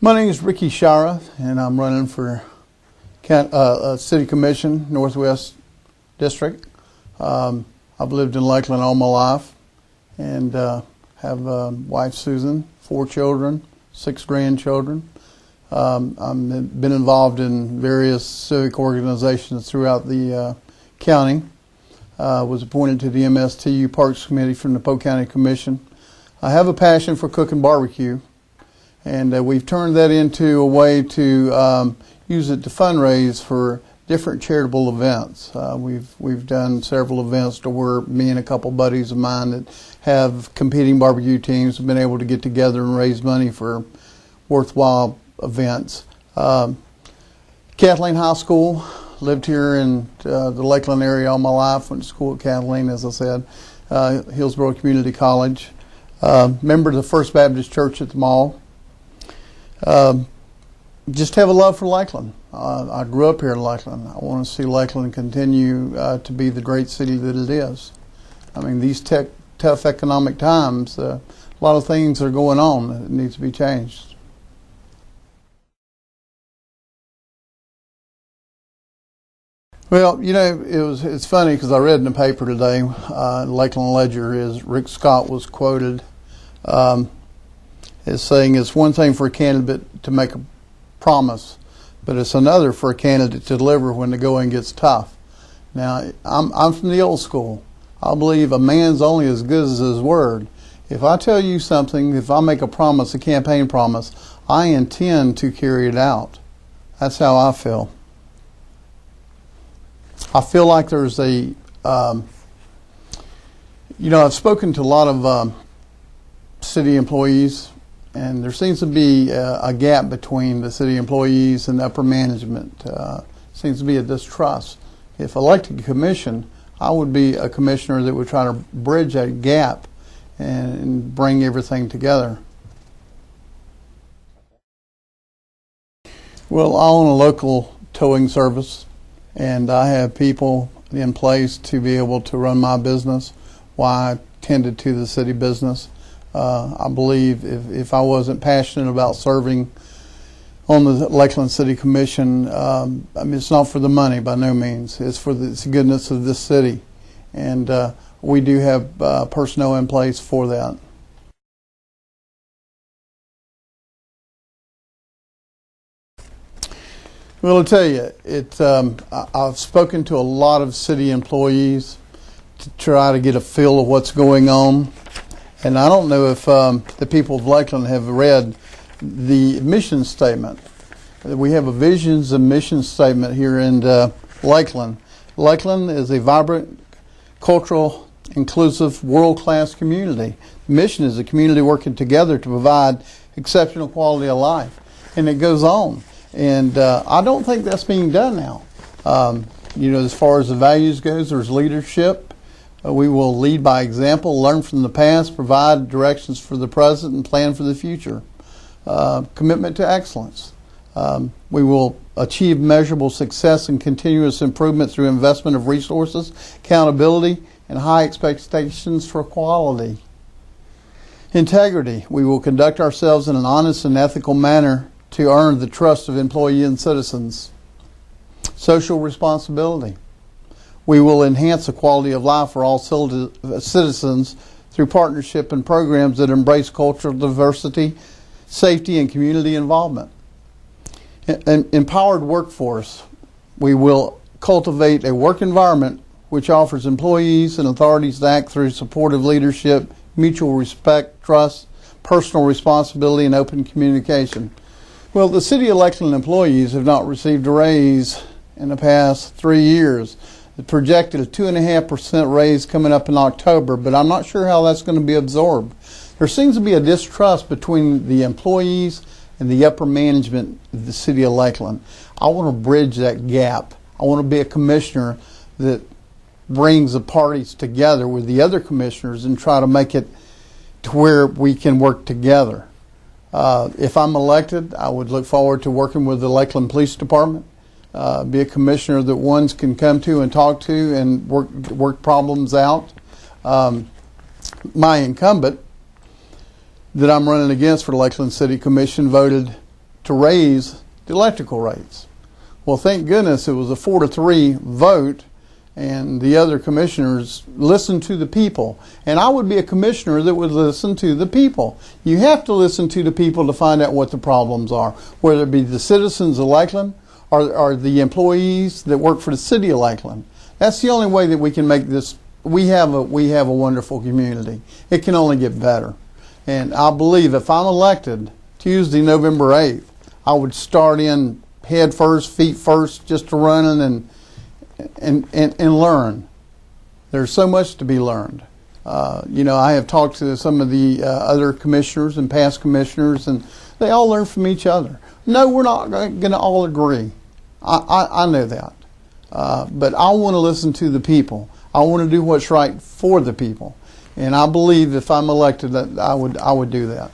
My name is Ricky Shirah, and I'm running for City Commission, Northwest District. I've lived in Lakeland all my life and have a wife, Susan, 4 children, 6 grandchildren. I've been involved in various civic organizations throughout the county. Was appointed to the MSTU Parks Committee from the Polk County Commission. I have a passion for cooking barbecue, and we've turned that into a way to use it to fundraise for different charitable events. We've done several events to where me and a couple buddies of mine that have competing barbecue teams have been able to get together and raise money for worthwhile events. Kathleen High School, lived here in the Lakeland area all my life, went to school at Kathleen, as I said, Hillsborough Community College. Member of the First Baptist Church at the mall. Just have a love for Lakeland. I grew up here in Lakeland. I want to see Lakeland continue to be the great city that it is. I mean, these tough economic times, a lot of things are going on that need to be changed. Well, you know, it's funny because I read in the paper today, Lakeland Ledger, is Rick Scott was quoted as saying it's one thing for a candidate to make a promise, but it's another for a candidate to deliver when the going gets tough. Now, I'm from the old school. I believe a man's only as good as his word. If I tell you something, if I make a promise, a campaign promise, I intend to carry it out. That's how I feel. I feel like there's a, I've spoken to a lot of city employees, and there seems to be a gap between the city employees and the upper management. Seems to be a distrust. If elected commission, I would be a commissioner that would try to bridge that gap and bring everything together. Well, I own a local towing service, and I have people in place to be able to run my business while I tended to the city business. I believe if I wasn't passionate about serving on the Lakeland City Commission, I mean, it's not for the money by no means. It's for the goodness of this city. And we do have personnel in place for that. Well, I'll tell you, I've spoken to a lot of city employees to try to get a feel of what's going on. And I don't know if the people of Lakeland have read the mission statement. We have a visions and mission statement here in Lakeland. Lakeland is a vibrant, cultural, inclusive, world-class community. The mission is a community working together to provide exceptional quality of life. And it goes on. And I don't think that's being done now. As far as the values goes, there's leadership. We will lead by example, learn from the past, provide directions for the present, and plan for the future. Commitment to excellence. We will achieve measurable success and continuous improvement through investment of resources, accountability, and high expectations for quality. Integrity. We will conduct ourselves in an honest and ethical manner to earn the trust of employees and citizens. Social responsibility. We will enhance the quality of life for all citizens through partnership and programs that embrace cultural diversity, safety, and community involvement. An empowered workforce. We will cultivate a work environment which offers employees and authorities to act through supportive leadership, mutual respect, trust, personal responsibility, and open communication. Well, the City of Lakeland employees have not received a raise in the past 3 years. It projected a 2.5% raise coming up in October, but I'm not sure how that's going to be absorbed. There seems to be a distrust between the employees and the upper management of the City of Lakeland. I want to bridge that gap. I want to be a commissioner that brings the parties together with the other commissioners and try to make it to where we can work together. If I'm elected, I would look forward to working with the Lakeland Police Department. Be a commissioner that ones can come to and talk to and work problems out. My incumbent that I'm running against for the Lakeland City Commission voted to raise the electrical rates. Well, thank goodness it was a 4-3 vote, and the other commissioners listened to the people. And I would be a commissioner that would listen to the people. You have to listen to the people to find out what the problems are, whether it be the citizens of Lakeland or the employees that work for the city of Lakeland. That's the only way that we can make this. We have a wonderful community. It can only get better. And I believe if I'm elected Tuesday, November 8th, I would start in head first, feet first, just to run and learn. There's so much to be learned. I have talked to some of the other commissioners and past commissioners, and they all learn from each other. No, we're not going to all agree. I know that. But I want to listen to the people. I want to do what's right for the people. And I believe if I'm elected that I would do that.